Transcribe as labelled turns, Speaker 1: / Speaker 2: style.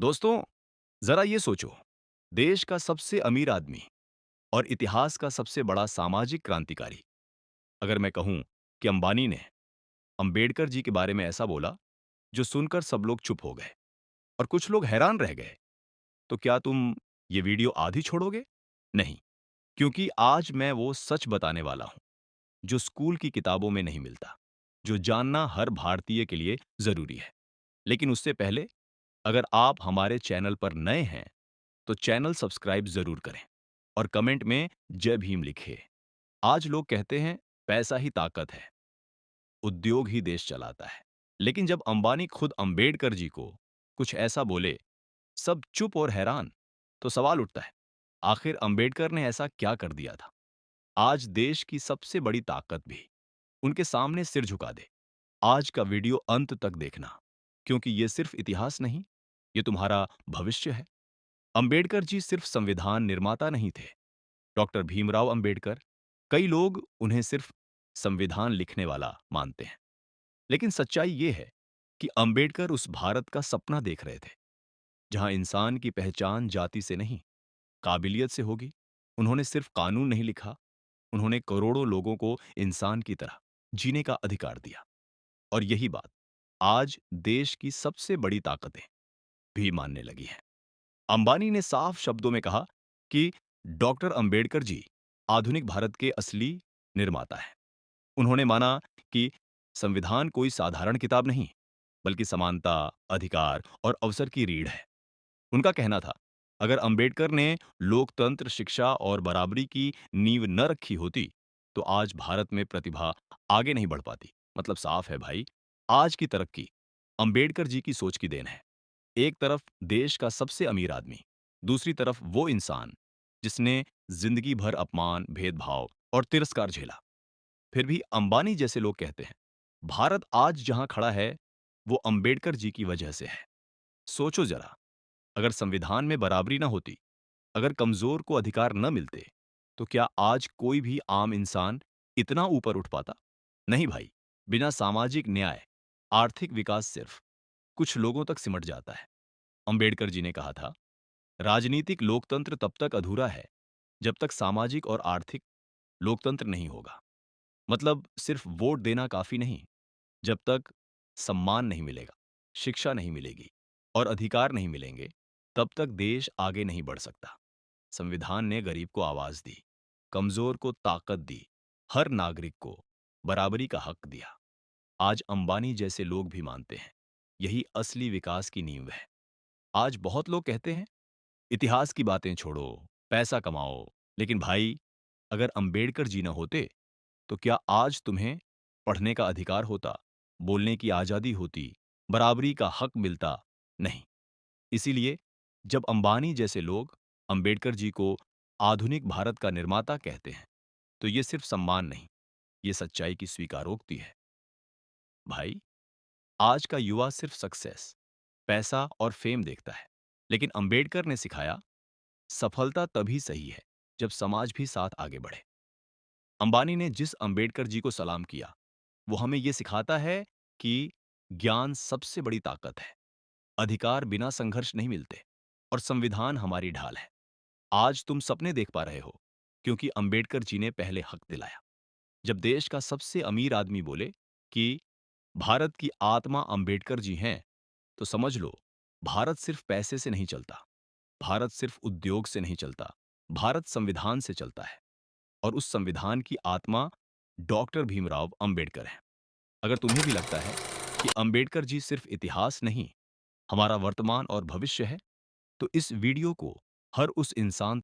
Speaker 1: दोस्तों, जरा ये सोचो, देश का सबसे अमीर आदमी और इतिहास का सबसे बड़ा सामाजिक क्रांतिकारी, अगर मैं कहूं कि अंबानी ने अंबेडकर जी के बारे में ऐसा बोला, जो सुनकर सब लोग चुप हो गए और कुछ लोग हैरान रह गए, तो क्या तुम ये वीडियो आधी छोड़ोगे? नहीं, क्योंकि आज मैं वो सच बताने वाला हूं, जो स्कूल की किताबों में नहीं मिलता, जो जानना हर भारतीय के लिए जरूरी है। लेकिन उससे पहले, अगर आप हमारे चैनल पर नए हैं, तो चैनल सब्सक्राइब जरूर करें और कमेंट में जय भीम लिखें। आज लोग कहते हैं पैसा ही ताकत है, उद्योग ही देश चलाता है। लेकिन जब अंबानी खुद अंबेडकर जी को कुछ ऐसा बोले, सब चुप और हैरान, तो सवाल उठता है, आखिर अंबेडकर ने ऐसा क्या कर दिया था? आज देश की सबसे बड़ी ताकत भी उनके सामने सिर झुका दे। आज का वीडियो अंत तक देखना, क्योंकि ये सिर्फ इतिहास नहीं, ये तुम्हारा भविष्य है। अंबेडकर जी सिर्फ संविधान निर्माता नहीं थे। डॉक्टर भीमराव अंबेडकर, कई लोग उन्हें सिर्फ संविधान लिखने वाला मानते हैं, लेकिन सच्चाई ये है कि अंबेडकर उस भारत का सपना देख रहे थे, जहां इंसान की पहचान जाति से नहीं, काबिलियत से होगी। उन्होंने सिर्फ कानून नहीं लिखा, उन्होंने करोड़ों लोगों को इंसान की तरह जीने का अधिकार दिया। और यही बात आज देश की सबसे बड़ी ताकतें भी मानने लगी हैं। अंबानी ने साफ शब्दों में कहा कि डॉक्टर अंबेडकर जी आधुनिक भारत के असली निर्माता हैं। उन्होंने माना कि संविधान कोई साधारण किताब नहीं, बल्कि समानता, अधिकार और अवसर की रीढ़ है। उनका कहना था, अगर अंबेडकर ने लोकतंत्र, शिक्षा और बराबरी की नींव न रखी होती, तो आज भारत में प्रतिभा आगे नहीं बढ़ पाती। मतलब साफ है भाई, आज की तरक्की अंबेडकर जी की सोच की देन है। एक तरफ देश का सबसे अमीर आदमी, दूसरी तरफ वो इंसान जिसने जिंदगी भर अपमान, भेदभाव और तिरस्कार झेला। फिर भी अंबानी जैसे लोग कहते हैं, भारत आज जहां खड़ा है, वो अंबेडकर जी की वजह से है। सोचो जरा, अगर संविधान में बराबरी ना होती, अगर कमजोर को अधिकार न मिलते, तो क्या आज कोई भी आम इंसान इतना ऊपर उठ पाता? नहीं भाई, बिना सामाजिक न्याय, आर्थिक विकास सिर्फ कुछ लोगों तक सिमट जाता है। अंबेडकर जी ने कहा था, राजनीतिक लोकतंत्र तब तक अधूरा है, जब तक सामाजिक और आर्थिक लोकतंत्र नहीं होगा। मतलब सिर्फ वोट देना काफी नहीं, जब तक सम्मान नहीं मिलेगा, शिक्षा नहीं मिलेगी और अधिकार नहीं मिलेंगे, तब तक देश आगे नहीं बढ़ सकता। संविधान ने गरीब को आवाज दी, कमजोर को ताकत दी, हर नागरिक को बराबरी का हक दिया। आज अंबानी जैसे लोग भी मानते हैं, यही असली विकास की नींव है। आज बहुत लोग कहते हैं, इतिहास की बातें छोड़ो, पैसा कमाओ। लेकिन भाई, अगर अंबेडकर जी न होते, तो क्या आज तुम्हें पढ़ने का अधिकार होता, बोलने की आजादी होती, बराबरी का हक मिलता? नहीं। इसीलिए जब अंबानी जैसे लोग अंबेडकर जी को आधुनिक भारत का निर्माता कहते हैं, तो ये सिर्फ सम्मान नहीं, ये सच्चाई की स्वीकारोक्ति है। भाई, आज का युवा सिर्फ सक्सेस, पैसा और फेम देखता है, लेकिन अंबेडकर ने सिखाया, सफलता तभी सही है जब समाज भी साथ आगे बढ़े। अंबानी ने जिस अंबेडकर जी को सलाम किया, वो हमें ये सिखाता है कि ज्ञान सबसे बड़ी ताकत है, अधिकार बिना संघर्ष नहीं मिलते और संविधान हमारी ढाल है। आज तुम सपने देख पा रहे हो, क्योंकि अंबेडकर जी ने पहले हक दिलाया। जब देश का सबसे अमीर आदमी बोले कि भारत की आत्मा अंबेडकर जी हैं, तो समझ लो, भारत सिर्फ पैसे से नहीं चलता, भारत सिर्फ उद्योग से नहीं चलता, भारत संविधान से चलता है। और उस संविधान की आत्मा डॉक्टर भीमराव अंबेडकर है। अगर तुम्हें भी लगता है कि अंबेडकर जी सिर्फ इतिहास नहीं, हमारा वर्तमान और भविष्य है, तो इस वीडियो को हर उस इंसान